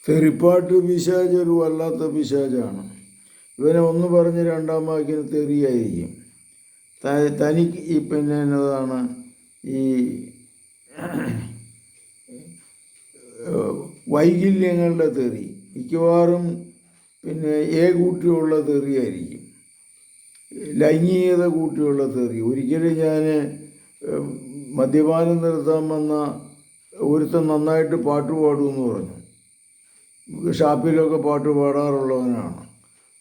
തെറിപ്പാട്ട് പിശാച് ഒരു വല്ലാത്ത പിശാചാണ്. ഇവനെ ഒന്ന് പറഞ്ഞ് രണ്ടാം വാക്കിന് തെറിയായിരിക്കും. തനിക്ക് ഈ പിന്നെ എന്നതാണ് ഈ വൈകല്യങ്ങളുടെ തെറി, മിക്കവാറും പിന്നെ കൂട്ടിയുള്ള തെറിയായിരിക്കും, ലൈംഗികത കൂട്ടിയുള്ള തെറി. ഒരിക്കലും ഞാൻ മദ്യപാനം നിർത്താൻ വന്ന ഒരുത്തൻ നന്നായിട്ട് പാട്ട് പാടുമെന്ന് പറഞ്ഞു. ഷാപ്പിലൊക്കെ പാട്ട് പാടാറുള്ളവനാണ്.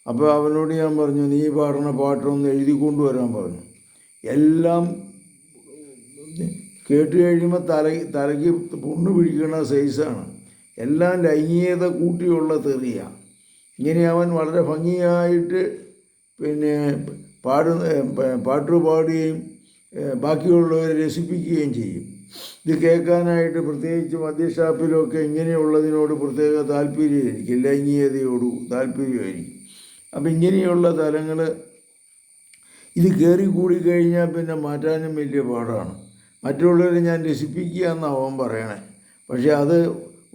അപ്പോൾ അവനോട് ഞാൻ പറഞ്ഞു, നീ പാടുന്ന പാട്ടൊന്ന് എഴുതിക്കൊണ്ട് വരാൻ പറഞ്ഞു. എല്ലാം കേട്ട് കഴിയുമ്പോൾ തലയ്ക്ക് പുണ്ണ് പിടിക്കുന്ന സൈസാണ്. എല്ലാം ലൈംഗികത കൂട്ടിയുള്ള തെറിയാണ്. ഇങ്ങനെ അവൻ വളരെ ഭംഗിയായിട്ട് പിന്നെ പാട്ട് പാടുകയും ബാക്കിയുള്ളവരെ രസിപ്പിക്കുകയും ചെയ്യും. ഇത് കേൾക്കാനായിട്ട് പ്രത്യേകിച്ച് മദ്യഷാപ്പിലൊക്കെ ഇങ്ങനെയുള്ളതിനോട് പ്രത്യേക താല്പര്യമായിരിക്കും, ലൈംഗികതയോട് താല്പര്യമായിരിക്കും. അപ്പം ഇങ്ങനെയുള്ള തലങ്ങൾ ഇത് കയറിക്കൂടി കഴിഞ്ഞാൽ പിന്നെ മാറ്റാനും വലിയ പാടാണ്. മറ്റുള്ളവരെ ഞാൻ രസിപ്പിക്കുക എന്നാണ് അവൻ പറയണേ. പക്ഷെ അത്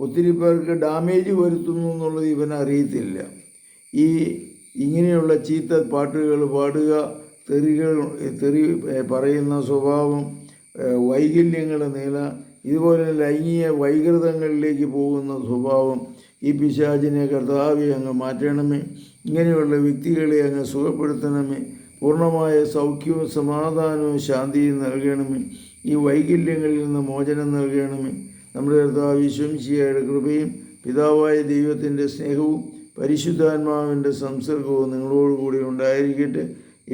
ഒത്തിരി പേർക്ക് ഡാമേജ് വരുത്തുന്നു എന്നുള്ളത് ഇവനറിയത്തില്ല. ഇങ്ങനെയുള്ള ചീത്ത പാട്ടുകൾ പാടുക, തെറി പറയുന്ന സ്വഭാവം, വൈകല്യങ്ങൾ ഇതുപോലെ ലൈംഗിക വൈകൃതങ്ങളിലേക്ക് പോകുന്ന സ്വഭാവം ഈ പിശാചിനെ കർത്താവെ അങ്ങ് മാറ്റണമേ. ഇങ്ങനെയുള്ള വ്യക്തികളെ അങ്ങ് സുഖപ്പെടുത്തണമേ. പൂർണ്ണമായ സൗഖ്യവും സമാധാനവും ശാന്തിയും നൽകണമേ. ഈ വൈകല്യങ്ങളിൽ നിന്ന് മോചനം നൽകണമേ. നമ്മുടെ കർത്താവ് ഈശോമിശിഹായുടെ കൃപയും പിതാവായ ദൈവത്തിൻ്റെ സ്നേഹവും പരിശുദ്ധാത്മാവിൻ്റെ സംസർഗവും നിങ്ങളോടുകൂടി ഉണ്ടായിരിക്കട്ടെ,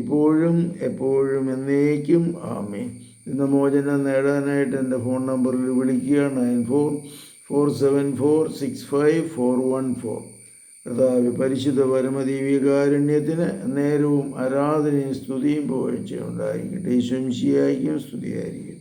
ഇപ്പോഴും എപ്പോഴും എന്നേക്കും. ആമേൻ. ഇന്ന് മോചനം നേടാനായിട്ട് എൻ്റെ ഫോൺ നമ്പറിൽ വിളിക്കുക, 9447465414. കർത്താവ് പരിശുദ്ധ പരമദൈവികാരുണ്യത്തിന് നേരവും ആരാധനയും സ്തുതിയും പുകഴ്ചയും ഉണ്ടായിരിക്കട്ടെ. ഈശോമിശിഹായ്ക്കും സ്തുതിയായിരിക്കും.